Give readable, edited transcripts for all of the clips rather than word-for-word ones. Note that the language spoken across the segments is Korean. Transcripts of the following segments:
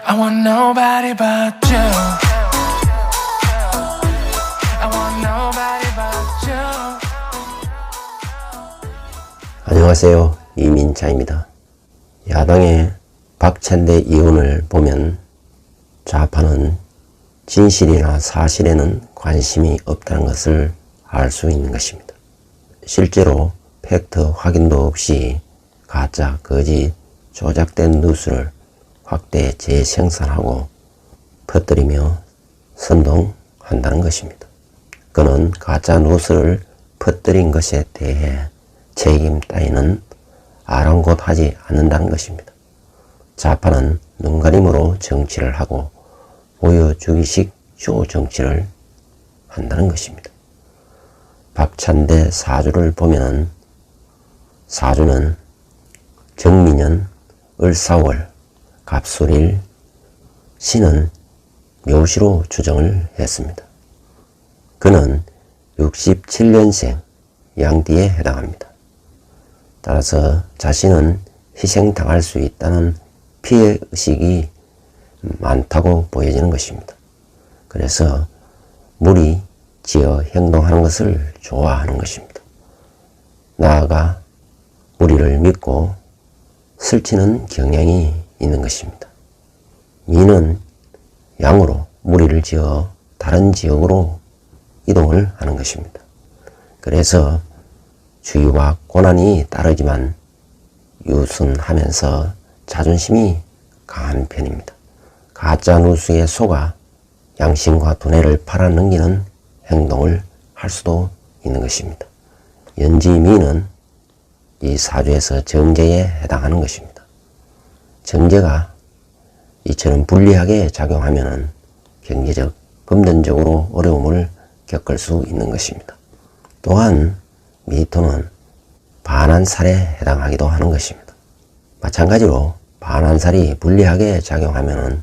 I want nobody but you. I want nobody but you. 안녕하세요. 이민창입니다. 야당의 박찬대 의원을 보면 좌파는 진실이나 사실에는 관심이 없다는 것을 알 수 있는 것입니다. 실제로 팩트 확인도 없이 가짜, 거짓, 조작된 뉴스를 확대 재생산하고 퍼뜨리며 선동한다는 것입니다. 그는 가짜 뉴스를 퍼뜨린 것에 대해 책임 따위는 아랑곳하지 않는다는 것입니다. 좌파는 눈가림으로 정치를 하고 보여주기식 쇼 정치를 한다는 것입니다. 박찬대 사주를 보면은 사주는 정민년, 을사월, 갑술일, 신은 묘시로 추정을 했습니다. 그는 67년생 양띠에 해당합니다. 따라서 자신은 희생당할 수 있다는 피해의식이 많다고 보여지는 것입니다. 그래서 무리 지어 행동하는 것을 좋아하는 것입니다. 나아가 무리를 믿고 슬치는 경향이 있는 것입니다. 미는 양으로 무리를 지어 다른 지역으로 이동을 하는 것입니다. 그래서 주의와 고난이 따르지만 유순하면서 자존심이 강한 편입니다. 가짜 뉴스에 속아 양심과 두뇌를 팔아넘기는 행동을 할 수도 있는 것입니다. 연지미는 이 사주에서 정제에 해당하는 것입니다. 정제가 이처럼 불리하게 작용하면 경제적, 금전적으로 어려움을 겪을 수 있는 것입니다. 또한 미토는 반환살에 해당하기도 하는 것입니다. 마찬가지로 반환살이 불리하게 작용하면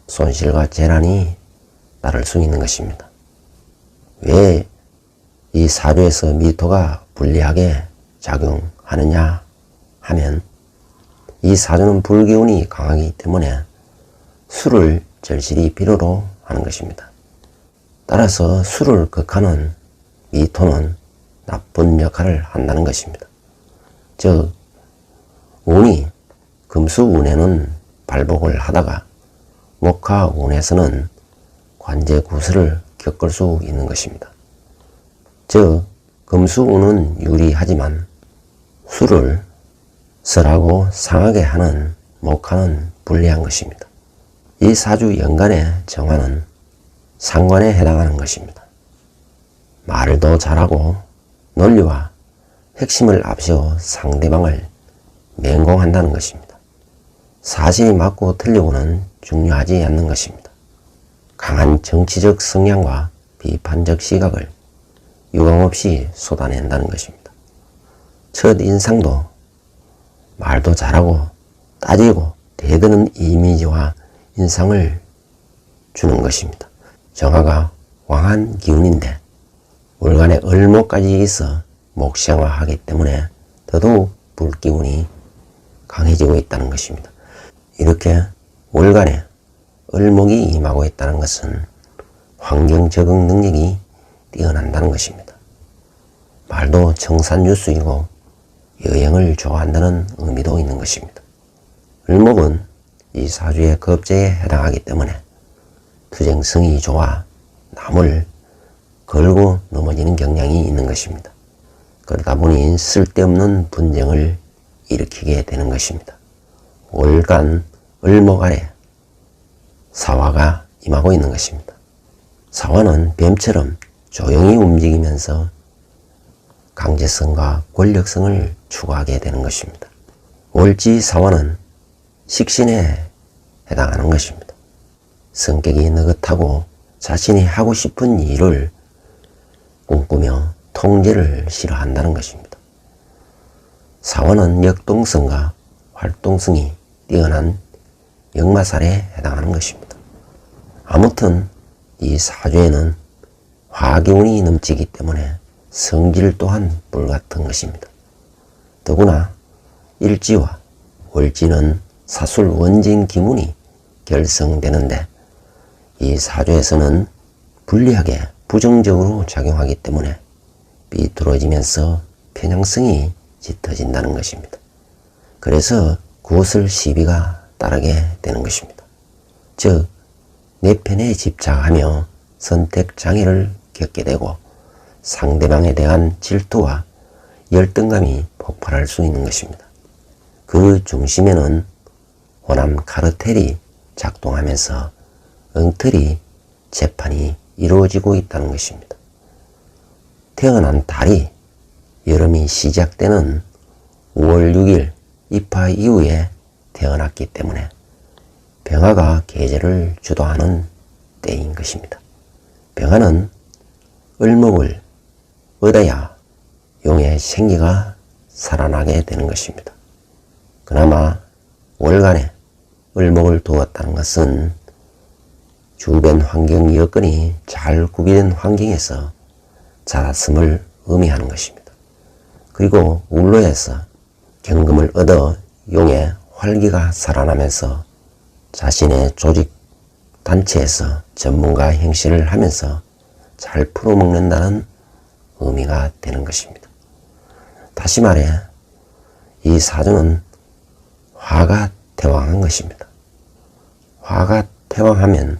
손실과 재난이 따를 수 있는 것입니다. 왜 이 사주에서 미토가 불리하게 작용하느냐 하면 이 사주는 불기운이 강하기 때문에 술을 절실히 필요로 하는 것입니다. 따라서 술을 극하는 미토는 나쁜 역할을 한다는 것입니다. 즉 운이 금수운에는 발복을 하다가 목화운에서는 관제구설을 겪을 수 있는 것입니다. 즉 금수운은 유리하지만 술을 설하고 상하게 하는 목화는 불리한 것입니다. 이 사주 연간의 정화는 상관에 해당하는 것입니다. 말도 잘하고 논리와 핵심을 앞세워 상대방을 맹공한다는 것입니다. 사실이 맞고 틀리고는 중요하지 않는 것입니다. 강한 정치적 성향과 비판적 시각을 유감없이 쏟아낸다는 것입니다. 첫 인상도 말도 잘하고 따지고 대드는 이미지와 인상을 주는 것입니다. 정화가 왕한 기운인데 월간에 을목까지 있어 목생화하기 때문에 더더욱 불기운이 강해지고 있다는 것입니다. 이렇게 월간에 을목이 임하고 있다는 것은 환경 적응 능력이 뛰어난다는 것입니다. 말도 청산유수이고 여행을 좋아한다는 의미도 있는 것입니다. 을목은 이 사주의 겁재에 해당하기 때문에 투쟁성이 좋아 남을 걸고 넘어지는 경향이 있는 것입니다. 그러다 보니 쓸데없는 분쟁을 일으키게 되는 것입니다. 월간 을목 아래 사화가 임하고 있는 것입니다. 사화는 뱀처럼 조용히 움직이면서 강제성과 권력성을 추구하게 되는 것입니다. 월지 사화는 식신에 해당하는 것입니다. 성격이 느긋하고 자신이 하고 싶은 일을 꿈꾸며 통제를 싫어한다는 것입니다. 사화는 역동성과 활동성이 뛰어난 역마살에 해당하는 것입니다. 아무튼 이 사주에는 화기운이 넘치기 때문에 성질 또한 불같은 것입니다. 더구나 일지와 월지는 사술 원진 기문이 결성되는데 이 사주에서는 불리하게 부정적으로 작용하기 때문에 삐뚤어지면서 편향성이 짙어진다는 것입니다. 그래서 구슬 시비가 따르게 되는 것입니다. 즉, 내 편에 집착하며 선택 장애를 겪게 되고 상대방에 대한 질투와 열등감이 폭발할 수 있는 것입니다. 그 중심에는 호남 카르텔이 작동하면서 엉터리 재판이 이루어지고 있다는 것입니다. 태어난 달이 여름이 시작되는 5월 6일 입하 이후에 태어났기 때문에 병화가 계절을 주도하는 때인 것입니다. 병화는 을목을 얻어야 용의 생기가 살아나게 되는 것입니다. 그나마 월간에 을목을 두었다는 것은 주변 환경 여건이 잘 구비된 환경에서 자랐음을 의미하는 것입니다. 그리고 울로에서 경금을 얻어 용의 활기가 살아나면서 자신의 조직 단체에서 전문가 행실을 하면서 잘 풀어먹는다는 의미가 되는 것입니다. 다시 말해 이 사주는 화가 태왕한 것입니다. 화가 태왕하면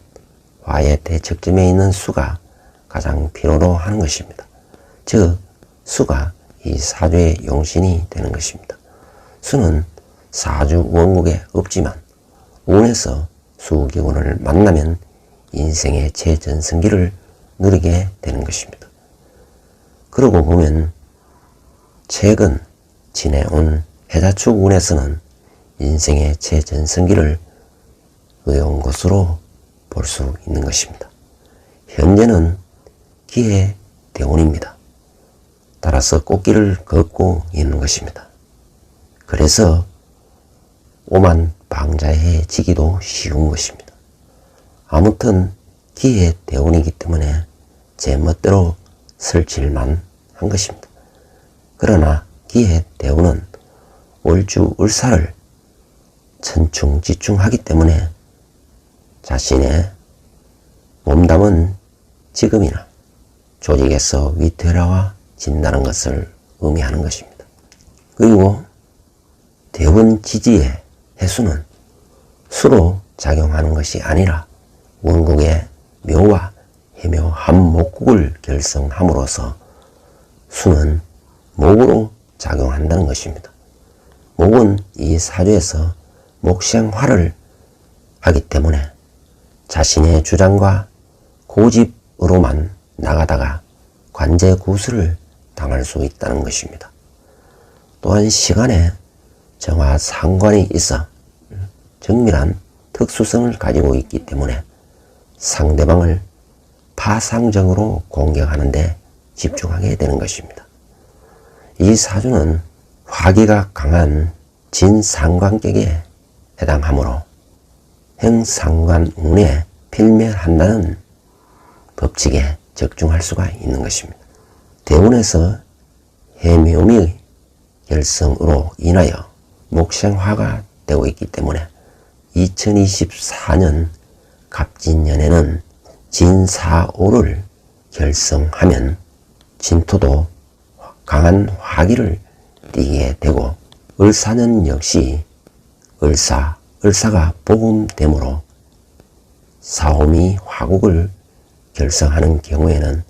화의 대척점에 있는 수가 가장 필요로 하는 것입니다. 즉 수가 이 사주의 용신이 되는 것입니다. 수는 사주 원국에 없지만 운에서 수기운을 만나면 인생의 최전성기를 누리게 되는 것입니다. 그러고 보면 최근 지내온 해자축 운에서는 인생의 최전성기를 의온 것으로 볼 수 있는 것입니다. 현재는 기해 대운입니다. 따라서 꽃길을 걷고 있는 것입니다. 그래서 오만 방자해지기도 쉬운 것입니다. 아무튼 기해 대운이기 때문에 제 멋대로 설칠만 한 것입니다. 그러나 기해 대운은 월주 을사를 천충지충하기 때문에 자신의 몸담은 직음이나 조직에서 위태로워진다는 것을 의미하는 것입니다. 그리고 대운 지지의 해수는 수로 작용하는 것이 아니라 원국의 묘와 해묘 한목국을 결성함으로써 수는 목으로 작용한다는 것입니다. 목은 이 사주에서 목생화를 하기 때문에 자신의 주장과 고집으로만 나가다가 관제구술을 당할 수 있다는 것입니다. 또한 시간에 정화 상관이 있어 정밀한 특수성을 가지고 있기 때문에 상대방을 파상적으로 공격하는 데 집중하게 되는 것입니다. 이 사주는 화기가 강한 진상관격에 해당하므로 행상관운에 필멸한다는 법칙에 적중할 수가 있는 것입니다. 대운에서 해묘미 결성으로 인하여 목생화가 되고 있기 때문에 2024년 갑진년에는 진사오를 결성하면 진토도 강한 화기를 띠게 되고 을사년 역시 을사가 복음되므로 사오미 화국을 결성하는 경우에는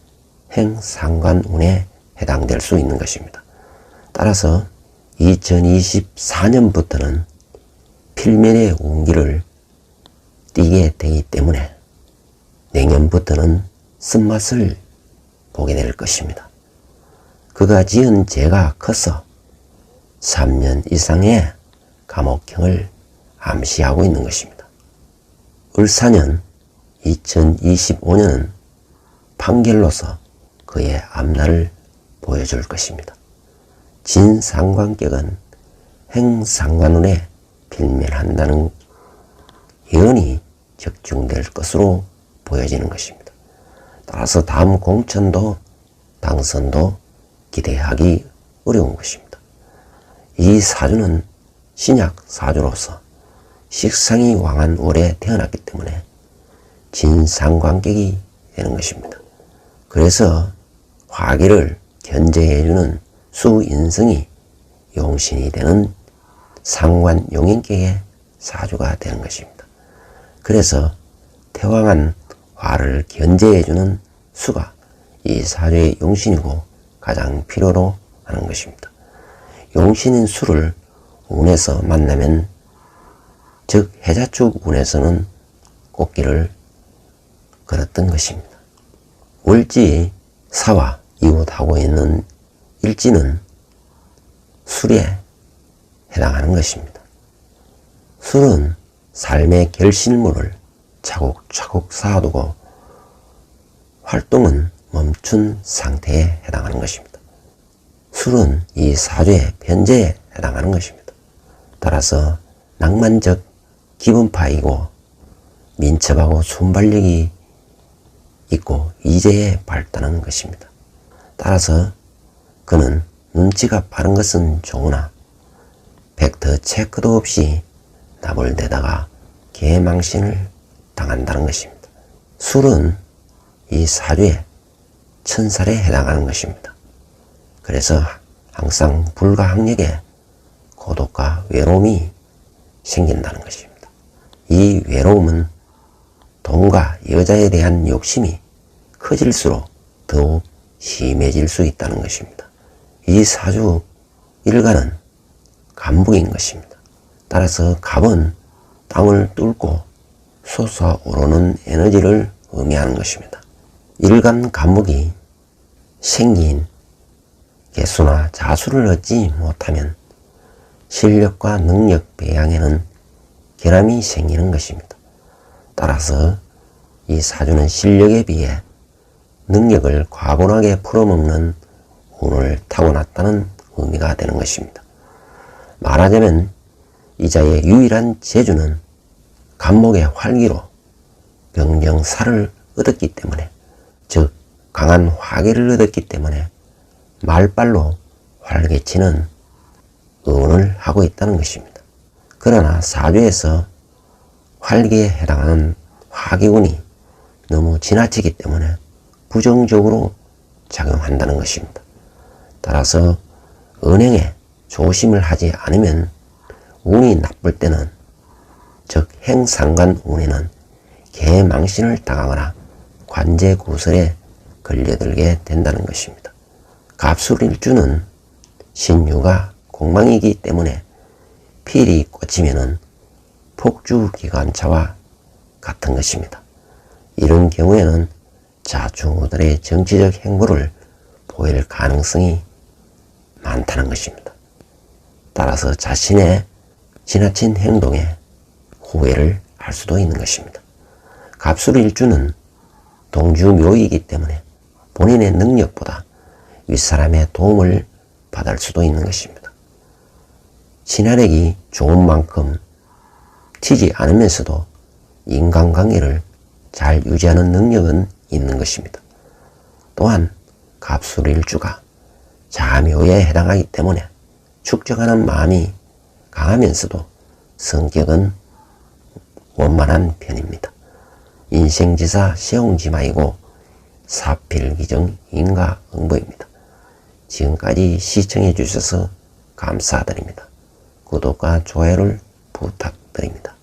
행상관운에 해당될 수 있는 것입니다. 따라서 2024년부터는 필멸의 운기를 띠게 되기 때문에 내년부터는 쓴맛을 보게 될 것입니다. 그가 지은 죄가 커서 3년 이상의 감옥형을 암시하고 있는 것입니다. 을사년 2025년은 판결로서 그의 앞날을 보여줄 것입니다. 진상관격은 행상관운에 필멸한다는 예언이 적중될 것으로 보여지는 것입니다. 따라서 다음 공천도 당선도 기대하기 어려운 것입니다. 이 사주는 신약 사주로서 식상이 왕한 월에 태어났기 때문에 진상관격이 되는 것입니다. 그래서 화기를 견제해주는 수인성이 용신이 되는 상관용인격의 사주가 되는 것입니다. 그래서 태왕한 화를 견제해주는 수가 이 사주의 용신이고 가장 필요로 하는 것입니다. 용신인 수를 운에서 만나면, 즉 해자축 운에서는 꽃길을 걸었던 것입니다. 월지 사와 이웃하고 있는 일지는 술에 해당하는 것입니다. 술은 삶의 결실물을 차곡차곡 쌓아두고 활동은 멈춘 상태에 해당하는 것입니다. 술은 이 사주의 변제에 해당하는 것입니다. 따라서 낭만적 기분파이고 민첩하고 순발력이 있고 이제에 발달하는 것입니다. 따라서 그는 눈치가 빠른 것은 좋으나 벡터 체크도 없이 나불대다가 개망신을 당한다는 것입니다. 술은 이 사주의 천살에 해당하는 것입니다. 그래서 항상 불가항력에 고독과 외로움이 생긴다는 것입니다. 이 외로움은 돈과 여자에 대한 욕심이 커질수록 더욱 심해질 수 있다는 것입니다. 이 사주 일간은 간목인 것입니다. 따라서 갑은 땅을 뚫고 솟아오르는 에너지를 의미하는 것입니다. 일간 간목이 생긴 개수나 자수를 얻지 못하면 실력과 능력 배양에는 결함이 생기는 것입니다. 따라서 이 사주는 실력에 비해 능력을 과분하게 풀어먹는 운을 타고났다는 의미가 되는 것입니다. 말하자면 이자의 유일한 재주는 간목의 활기로 병정사를 얻었기 때문에, 즉 강한 화기를 얻었기 때문에 말발로 활개치는 운을 하고 있다는 것입니다. 그러나 사주에서 활기에 해당하는 화기운이 너무 지나치기 때문에 부정적으로 작용한다는 것입니다. 따라서 은행에 조심을 하지 않으면 운이 나쁠 때는, 즉 행상관 운에는 개망신을 당하거나 관제구설에 걸려들게 된다는 것입니다. 갑술일주는 신유가 공망이기 때문에 필이 꽂히면은 폭주기관차와 같은 것입니다. 이런 경우에는 자충우들의 정치적 행보를 보일 가능성이 많다는 것입니다. 따라서 자신의 지나친 행동에 후회를 할 수도 있는 것입니다. 갑술일주는 동주묘이기 때문에 본인의 능력보다 윗사람의 도움을 받을 수도 있는 것입니다. 친화력이 좋은 만큼 튀지 않으면서도 인간관계를 잘 유지하는 능력은 있는 것입니다. 또한 갑술일주가 자묘에 해당하기 때문에 축적하는 마음이 강하면서도 성격은 원만한 편입니다. 인생지사 세옹지마이고 사필기정 인가응보입니다. 지금까지 시청해 주셔서 감사드립니다. 구독과 좋아요를 부탁드립니다.